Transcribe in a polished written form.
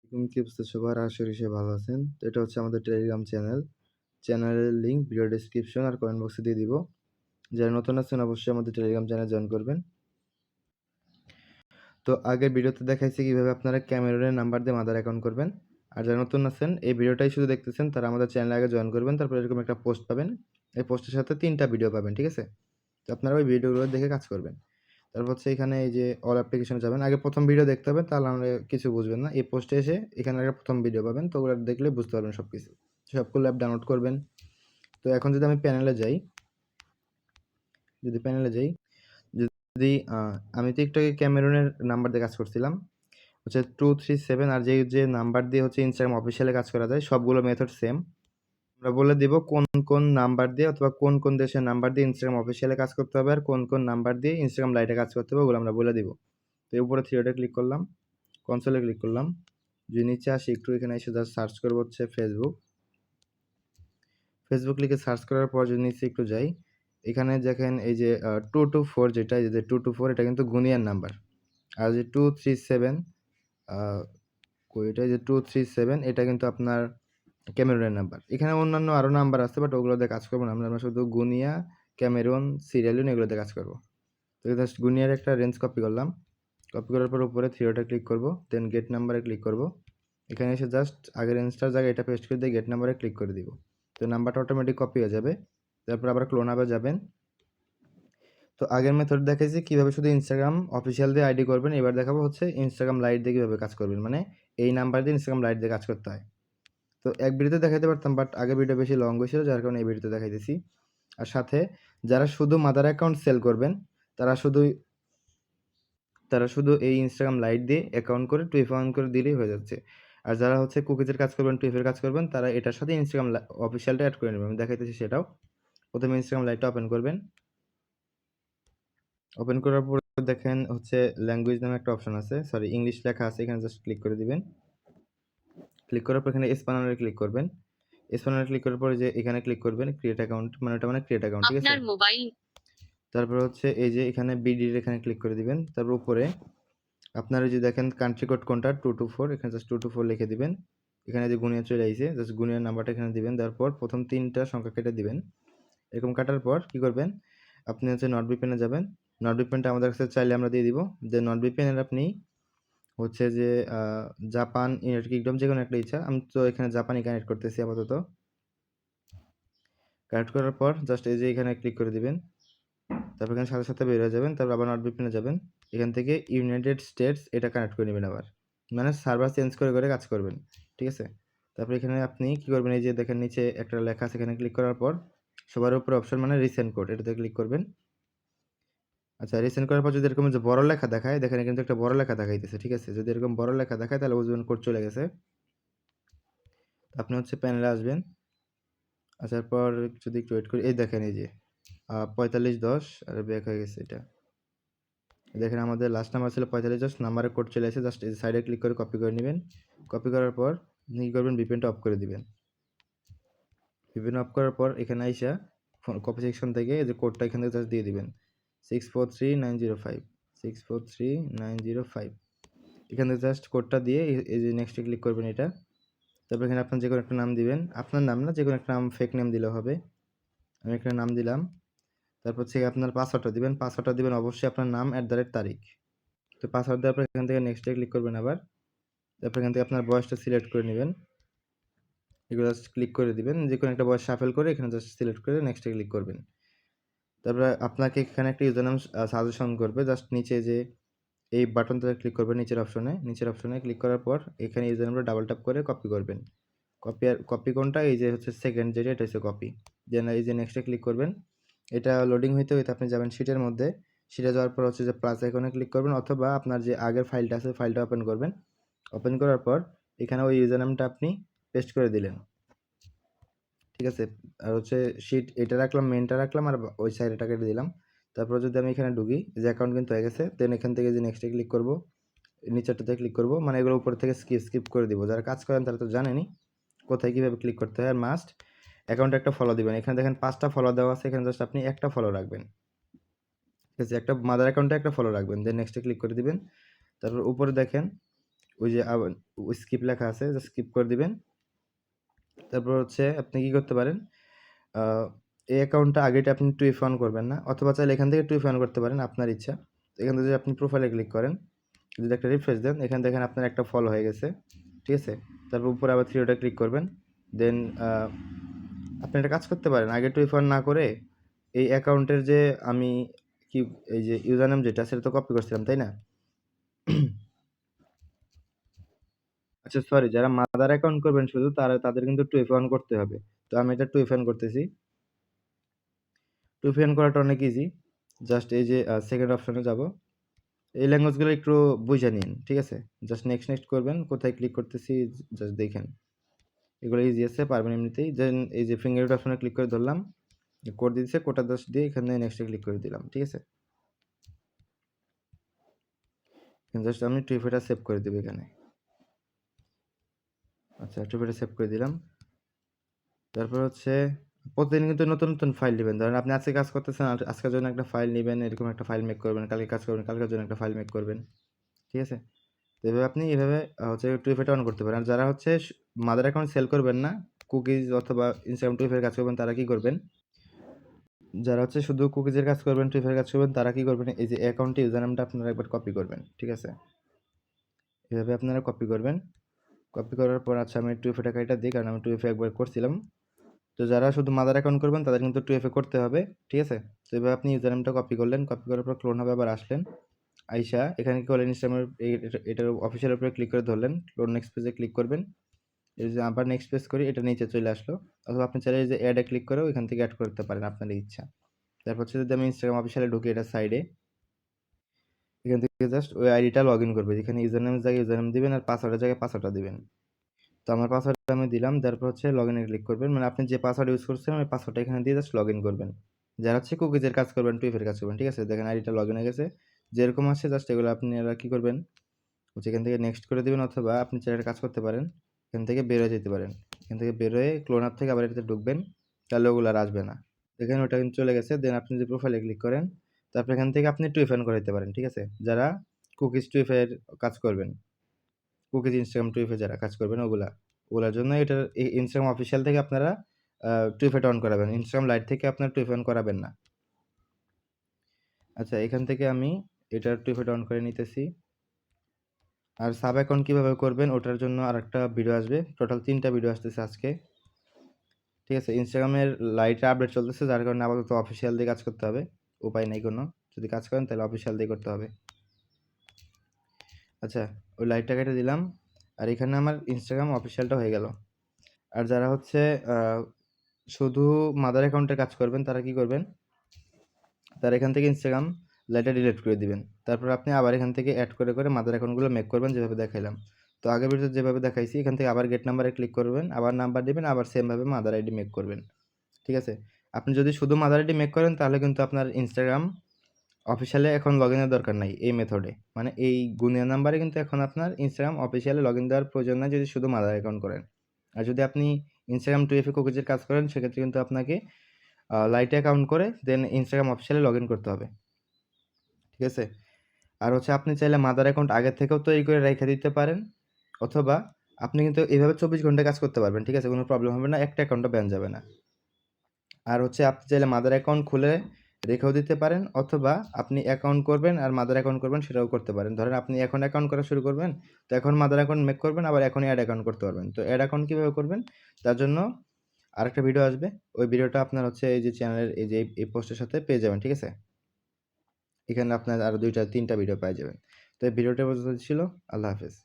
কি অবস্থা সবার? আশা করি সবাই ভালো আছেন। তো এটা হচ্ছে আমাদের টেলিগ্রাম চ্যানেল। চ্যানেলের লিঙ্ক ভিডিও ডেসক্রিপশন আর কমেন্ট বক্সে দিয়ে দিব। যারা নতুন আছেন অবশ্যই আমাদের টেলিগ্রাম চ্যানেল জয়েন করবেন। তো আগের ভিডিওতে দেখাইছি কিভাবে আপনারা ক্যামেরনের নাম্বার দিয়ে মাদার অ্যাকাউন্ট করবেন। আর যারা নতুন আছেন এই ভিডিওটাই শুধু দেখতেছেন তারা আমাদের চ্যানেলে আগে জয়েন করবেন। তারপর এরকম একটা পোস্ট পাবেন। এই পোস্টের সাথে 3টা ভিডিও পাবেন, ঠিক আছে? তো আপনারা ওই ভিডিওগুলো দেখে কাজ করবেন। তারপর হচ্ছে এখানে এই যে অল অ্যাপ্লিকেশনে যাবেন। আগে প্রথম ভিডিও দেখতে হবে, তাহলে আমরা কিছু বুঝবেন না। এই পোস্টে এসে এখানে একটা প্রথম ভিডিও পাবেন। তো ওগুলো দেখলে বুঝতে পারবেন সবকিছু। সবগুলো অ্যাপ ডাউনলোড করবেন। তো এখন যদি আমি প্যানেলে যাই, যদি আমি তো একটু আগে ক্যামেরনের নাম্বার দিয়ে কাজ করছিলাম। হচ্ছে 237 আর যে নাম্বার দিয়ে হচ্ছে ইনস্টাগ্রাম অফিসিয়ালে কাজ করা যায় সবগুলো মেথড সেম। আমরা বলে দিব কোন নাম্বার দিয়ে অথবা কোন দেশের নাম্বার দিয়ে ইনস্টাগ্রাম অফিসিয়ালে কাজ করতে হবে আর কোন নাম্বার দিয়ে ইনস্টাগ্রাম লাইটে কাজ করতে হবে, ওগুলো আমরা বলে দিব। তো উপরে থ্রিডে ক্লিক করলাম, কনসোলে ক্লিক করলাম। যদি নিচে আসি একটু, এখানে এসে জাস্ট সার্চ করবো হচ্ছে ফেসবুক লিখে সার্চ করার পর যদি নিচে একটু যাই, এখানে দেখেন এই যে 224 যেটা, এই যে 224 এটা কিন্তু গুনিয়ার নাম্বার। আর যে 237 এটা যে 237 এটা কিন্তু আপনার ক্যামেরুনের নাম্বার। এখানে অন্যান্য আরও নাম্বার আছে, বাট ওগুলো দিয়ে কাজ করবো না। আমরা শুধু গুনিয়া, ক্যামেরুন, সিরিয়ালিয়ন এগুলো দিয়ে কাজ করবো। তো জাস্ট গুনিয়ার একটা রেঞ্জ কপি করলাম। কপি করার পর উপরে থ্রিডে ক্লিক করব, দেন গেট নাম্বারে ক্লিক করব। এখানে এসে জাস্ট আগের রেঞ্জটার জায়গায় এটা পেস্ট করে দিয়ে গেট নাম্বারে ক্লিক করে দিব। তো নাম্বারটা অটোমেটিক কপি হয়ে যাবে। তারপর আবার ক্লোন আপে যাবেন। তো আগের মেথড দেখাইছি কীভাবে শুধু ইনস্টাগ্রাম অফিসিয়াল দিয়ে আইডি করবেন, এবার দেখাবো হচ্ছে ইনস্টাগ্রাম লাইট দিয়ে কীভাবে কাজ করবেন, মানে এই নাম্বার দিয়ে ইনস্টাগ্রাম লাইট দিয়ে কাজ করতে হয়। তো এক ভিডিওতে দেখাইতে পারতাম, বাট আগের ভিডিও বেশি লং হয়েছিল, যার কারণে এই ভিডিওতে দেখাইতেছি। আর সাথে যারা শুধু মাদার অ্যাকাউন্ট সেল করবেন তারা শুধু এই ইনস্টাগ্রাম লাইট দিয়ে অ্যাকাউন্ট করে 2F অন করে দিলেই হয়ে যাচ্ছে। আর যারা হচ্ছে কুকিজের কাজ করবেন, 2F এর কাজ করবেন, তারা এটার সাথে ইনস্টাগ্রাম অফিসিয়ালটা অ্যাড করে নেবেন। আমি দেখাইতেছি সেটাও। প্রথমে ইনস্টাগ্রাম লাইটটা ওপেন করবেন। ওপেন করার পর দেখেন হচ্ছে ল্যাঙ্গুয়েজ নামে একটা অপশন আছে, সরি ইংলিশ লেখা আছে, এখানে জাস্ট ক্লিক করে দিবেন। ক্লিক করার পর এখানে স্প্যানারে ক্লিক করবেন। স্প্যানারে ক্লিক করার পর যে এখানে ক্লিক করবেন ক্রিয়েট অ্যাকাউন্ট, মানে ওটা মানে ক্রিয়েট অ্যাকাউন্ট, ঠিক আছে? আপনার মোবাইল। তারপর হচ্ছে এই যে এখানে বিডির এখানে ক্লিক করে দিবেন। তারপর উপরে আপনারা যে দেখেন কান্ট্রি কোড কোনটা 224, এখানে জাস্ট 224 লিখে দিবেন। এখানে যে গুনিয়া চলে আইছে, জাস্ট গুনিয়ার নাম্বারটা এখানে দিবেন। দেওয়ার পর প্রথম 3টা সংখ্যা কেটে দিবেন। এরকম কাটার পর কি করবেন, আপনি হচ্ছে নট ভিপিএনে যাবেন। নট ভিপিএনটা আমাদের কাছে চাইলে আমরা দিয়ে দিব। যে নট ভিপিএনের আপনি হচ্ছে যে জাপান, ইউনাইটেড কিংডম যেকোনো একটা ইচ্ছা। আমি তো এখানে জাপানই কানেক্ট করতেছি আপাতত। কানেক্ট করার পর জাস্ট এই যে এখানে ক্লিক করে দিবেন। তারপর এখানে সাথে বের হয়ে যাবেন। তারপর আবার নট ভিপিএনে যাবেন। এখান থেকে ইউনাইটেড স্টেটস এটা কানেক্ট করে নেবেন আবার। মানে সার্ভার চেঞ্জ করে কাজ করবেন, ঠিক আছে? তারপর এখানে আপনি কি করবেন, এই যে দেখেন নিচে একটা লেখা আছে, এখানে ক্লিক করার পর সবার উপরে অপশন মানে রিসেন্ট কোড, এটাতে ক্লিক করবেন। আচ্ছা, রিসেন্ট করার পর যদি এরকম যে বড় লেখা দেখায়, দেখেন কিন্তু একটা বড় লেখা দেখাইতেছে, ঠিক আছে? যদি এরকম বড় লেখা দেখায় তাহলে বুঝবেন কোড চলে গেছে। আপনি হচ্ছে প্যানেলে আসবেন। আসার পর যদি একটু ওয়েট করি, এই দেখেন এই যে 4510 আর ব্যাক হয়ে গেছে এটা। দেখেন আমাদের লাস্ট নাম্বার ছিল 4510, নাম্বারের কোড চলে এসেছে। জাস্ট এই সাইডে ক্লিক করে কপি করে নেবেন। কপি করার পর আপনি কী করবেন, ভিপিএনটা অফ করে দিবেন। ভিপিএন অফ করার পর এখানে আইসা কপি সেকশন থেকে এই যে কোডটা এখান থেকে জাস্ট দিয়ে দিবেন 643905 643905। এখানে জাস্ট কোডটা দিয়ে এই যে নেক্সটে ক্লিক করবেন এটা। তারপর এখানে আপনার যে কোনো একটা নাম দিবেন, আপনার নাম না, যে কোনো একটা নাম, ফেক নেম দিলেও হবে। আমি এখানে নাম দিলাম। তারপর হচ্ছে আপনার পাসওয়ার্ডটা দিবেন। পাসওয়ার্ডটা দিবেন অবশ্যই আপনার নাম @তারিখ। তো পাসওয়ার্ড দেওয়ার পর এখান থেকে নেক্সটে ক্লিক করবেন আবার। তারপর এখান থেকে আপনার বয়সটা সিলেক্ট করে নেবেন। এগুলো জাস্ট ক্লিক করে দিবেন। যে কোনো একটা বয়স শাফেল করে এখানে জাস্ট সিলেক্ট করে নেক্সটে ক্লিক করবেন। তারপরে আপনাকে এখানে একটা ইউজার নাম সাজেশন করবে। জাস্ট নিচে যে এই বাটনটাতে ক্লিক করবেন, নিচের অপশনে ক্লিক করার পর এখানে ইউজার নামটা ডাবল ট্যাপ করে কপি করবেন। কপি কোনটা, এই যে হচ্ছে সেকেন্ড যেটা, এটা হচ্ছে কপি। দেন এই যে নেক্সটে ক্লিক করবেন। এটা লোডিং হইতে আপনি যাবেন শিটের মধ্যে। শিটে যাওয়ার পর হচ্ছে যে প্লাস আইকনে ক্লিক করবেন, অথবা আপনার যে আগের ফাইলটা আছে ফাইলটা ওপেন করবেন। ওপেন করার পর এখানে ওই ইউজার নামটা আপনি পেস্ট করে দিলেন, ঠিক আছে? আর হচ্ছে শিট এটা রাখলাম, মেনটা রাখলাম, আর ওই সাইডটা কেটে দিলাম। তারপর যদি আমি এখানে ঢুকি, যে অ্যাকাউন্ট কিন্তু হয়ে গেছে। দেন এখান থেকে যে নেক্সটে ক্লিক করব, নিচেরটাতে ক্লিক করব, মানে এগুলো উপর থেকে স্কিপ করে দিব। যারা কাজ করেন তারা তো জানেনই কোথায় কীভাবে ক্লিক করতে হয়। আর মাস্ট অ্যাকাউন্টে একটা ফলো দিবেন। এখানে দেখেন 5টা ফলো দেওয়া আছে, এখানে জাস্ট আপনি একটা ফলো রাখবেন, ঠিক আছে? একটা মাদার অ্যাকাউন্টে একটা ফলো রাখবেন। দেন নেক্সটে ক্লিক করে দিবেন। তারপর উপরে দেখেন ওই যে স্কিপ লেখা আছে, জাস্ট স্কিপ করে দিবেন। তারপর হচ্ছে আপনি কি করতে পারেন, এই অ্যাকাউন্টটা আগেটা আপনি 2FA অন করবেন না, অথবা চাইলে এখান থেকে 2FA অন করতে পারেন, আপনার ইচ্ছা। এখান থেকে যদি আপনি প্রোফাইলে ক্লিক করেন, যদি একটা রিফ্রেশ দেন, এখান দেখেন আপনার একটা ফলো হয়ে গেছে, ঠিক আছে? তারপর উপরে আবার 3 ডটে ক্লিক করবেন। দেন আপনি একটা কাজ করতে পারেন, আগে 2FA অন না করে এই অ্যাকাউন্টের যে আমি কি এই যে ইউজার নেম যেটা সেটা তো কপি করছিলাম, তাই না? আচ্ছা সরি, যারা মাদার অ্যাকাউন্ট করবেন শুধু তাদের কিন্তু 2FA অন করতে হবে। তো আমি এটা 2FA অন করতেছি। 2FA অন করাটা অনেক ইজি। জাস্ট এই যে সেকেন্ড অপশনে যাব। এই ল্যাঙ্গুয়েজগুলো একটু বুঝে নিন, ঠিক আছে? জাস্ট নেক্সট করবেন। কোথায় ক্লিক করতেছি জাস্ট দেখেন। এগুলো ইজি আছে, পারবেন এমনিতেই। দেন এই যে ফিঙ্গারপ্রিন্ট অপশনে ক্লিক করে ধরলাম। কোড দিয়েছে, কোডটা জাস্ট দিয়ে এখানে নেক্সটে ক্লিক করে দিলাম, ঠিক আছে? জাস্ট আমি 2FA সেভ করে দেব এখানে। আচ্ছা 2FA সেভ করে দিলাম। তারপর হচ্ছে প্রতিদিন কিন্তু নতুন ফাইল নিবেন। ধরেন আপনি আজকে কাজ করতেছেন, আজকের জন্য একটা ফাইল নিবেন, এরকম একটা ফাইল মেক করবেন। কালকে কাজ করবেন, কালকের জন্য একটা ফাইল মেক করবেন। ঠিক আছে? তো এভাবে আপনি এভাবে হচ্ছে 2FA অন করতে পারেন। আর যারা হচ্ছে মাদার অ্যাকাউন্ট সেল করবেন না, কুকিজ অথবা Instagram 2FA কাজ করবেন, তারা কি করবেন? যারা হচ্ছে শুধু কুকিজের কাজ করবেন, 2FA কাজ করবেন, তারা কি করবেন? এই যে অ্যাকাউন্টে ইউজার নামটা আপনারা একবার কপি করবেন। ঠিক আছে? এভাবে আপনারা কপি করবেন। কপি করার পর আচ্ছা আমি 2FA এটা দিই, কারণ আমি 2FA একবার করছিলাম। তো যারা শুধু মাদার অ্যাকাউন্ট করবেন তাদের কিন্তু 2FA করতে হবে, ঠিক আছে? তো এভাবে আপনি ইউজার নেমটা কপি করলেন, কপি করার পর ক্লোন হবে, আবার আসলেন। আইসা এখানে কি করলেন, ইনস্টাগ্রামের এটার অফিসিয়াল উপরে ক্লিক করে ধরলেন, ক্লোন নেক্সট পেজে ক্লিক করবেন। এই যে আবার নেক্সট পেজ করি, এটা নিচে চলে আসলো। অথবা আপনি চাইলে এই যে অ্যাডে ক্লিক করেও এখান থেকে অ্যাড করতে পারেন আপনার ইচ্ছা। তারপর হচ্ছে যদি আমি ইনস্টাগ্রাম অফিসিয়ালে ঢুকি, এটা সাইডে এখান থেকে জাস্ট ওই আইডিটা লগ ইন করবে, যেখানে ইউজার নেমের জায়গায় ইউজার নেম দিবেন আর পাসওয়ার্ডের জায়গায় পাসওয়ার্ডটা দিবেন। তো আমার পাসওয়ার্ডটা আমি দিলাম, তারপর হচ্ছে লগ ইনে ক্লিক করবেন। মানে আপনি যে পাসওয়ার্ড ইউজ করছেন ওই পাসওয়ার্ডটা এখানে দিয়ে জাস্ট লগ ইন করবেন। যারা হচ্ছে কুকিজের কাজ করবেন, 2FA কাজ করবেন, ঠিক আছে? দেখেন আইডিটা লগ ইন হয়ে গেছে। যেরকম আসছে জাস্ট এগুলো আপনারা কি করবেন, হচ্ছে এখান থেকে নেক্সট করে দিবেন, অথবা আপনি চাইলে কাজ করতে পারেন, এখান থেকে বের হয়ে যেতে পারেন। এখান থেকে বের হয়ে ক্লোন আপ থেকে আবার এটাতে ঢুকবেন, তাহলে ওগুলো আর আসবে না। দেখেন ওটা কিন্তু চলে গেছে। দেন আপনি যদি প্রোফাইলে ক্লিক করেন, তারপর এখান থেকে আপনি 2FA অন করে দিতে পারেন, ঠিক আছে? যারা কুকিজ 2FA এর কাজ করবেন, কুকিজ Instagram 2FA যারা কাজ করবেন ওগুলার জন্য এটা Instagram অফিসিয়াল থেকে আপনারা 2FA অন করাবেন। Instagram লাইট থেকে আপনার 2FA অন করাবেন না। আচ্ছা এখান থেকে আমি এটা 2FA অন করে নিতেছি। আর সাব অ্যাকাউন্ট কিভাবে করবেন ওটার জন্য আরেকটা ভিডিও আসবে। টোটাল 3টা ভিডিও আসতেছে আজকে। ঠিক আছে? ইনস্টাগ্রামের লাইটে আপডেট চলতেছে, যার কারণে আপাতত অফিসিয়াল দিয়ে কাজ করতে হবে। উপায় নেই কোনো। যদি কাজ করেন তাহলে অফিসিয়াল দিয়ে করতে হবে। আচ্ছা ওই লাইটটা কেটে দিলাম। আর এখানে আমার ইনস্টাগ্রাম অফিসিয়ালটা হয়ে গেল। আর যারা হচ্ছে শুধু মাদার অ্যাকাউন্টে কাজ করবেন, তারা কি করবেন? তারা এখান থেকে ইনস্টাগ্রাম লাইটটা ডিলিট করে দিবেন। তারপর আপনি আবার এখান থেকে অ্যাড করে মাদার অ্যাকাউন্টগুলো মেক করবেন যেভাবে দেখাইলাম। তো আগের ভিডিওতে যেভাবে দেখাইছি, এখান থেকে আবার গেট নাম্বারে ক্লিক করবেন, আবার নাম্বার দিবেন, আবার সেমভাবে মাদার আইডি মেক করবেন। ঠিক আছে? আপনি যদি শুধু মাদার আইডি মেক করেন তাহলে কিন্তু আপনার ইনস্টাগ্রাম অফিসিয়ালে এখন লগইনের দরকার নাই এই মেথডে। মানে এই গুনিয়া নাম্বারে কিন্তু এখন আপনার ইনস্টাগ্রাম অফিসিয়ালে লগইন দেওয়ার প্রয়োজন নাই যদি শুধু মাদার অ্যাকাউন্ট করেন। আর যদি আপনি ইনস্টাগ্রাম 2FA কুকিজের কাজ করেন, সেক্ষেত্রে কিন্তু আপনাকে লাইট অ্যাকাউন্ট করে দেন ইনস্টাগ্রাম অফিসিয়ালে লগ ইন করতে হবে। ঠিক আছে? আর হচ্ছে আপনি চাইলে মাদার অ্যাকাউন্ট আগের থেকেও তৈরি করে রেখে দিতে পারেন, অথবা আপনি কিন্তু এভাবে 24 ঘন্টা কাজ করতে পারবেন। ঠিক আছে? কোনো প্রবলেম হবে না, একটা অ্যাকাউন্টও ব্যান যাবে না। আর হচ্ছে আপনি চাইলে মাদার অ্যাকাউন্ট খুলে রেখেও দিতে পারেন, অথবা আপনি অ্যাকাউন্ট করবেন আর মাদার অ্যাকাউন্ট করবেন, সেটাও করতে পারেন। ধরেন আপনি এখন অ্যাকাউন্ট করা শুরু করবেন, তো এখন মাদার অ্যাকাউন্ট মেক করবেন, আবার এখনই অ্যাড অ্যাকাউন্ট করতে পারবেন। তো অ্যাড অ্যাকাউন্ট কীভাবে করবেন, তার জন্য আরেকটা ভিডিও আসবে। ওই ভিডিওটা আপনার হচ্ছে এই যে চ্যানেলের এই যে এই পোস্টের সাথে পেয়ে যাবেন। ঠিক আছে? এখানে আপনার আরও 2টা 3টা ভিডিও পেয়ে যাবেন। তো এই ভিডিওটা পর্যন্ত ছিল। আল্লাহ হাফেজ।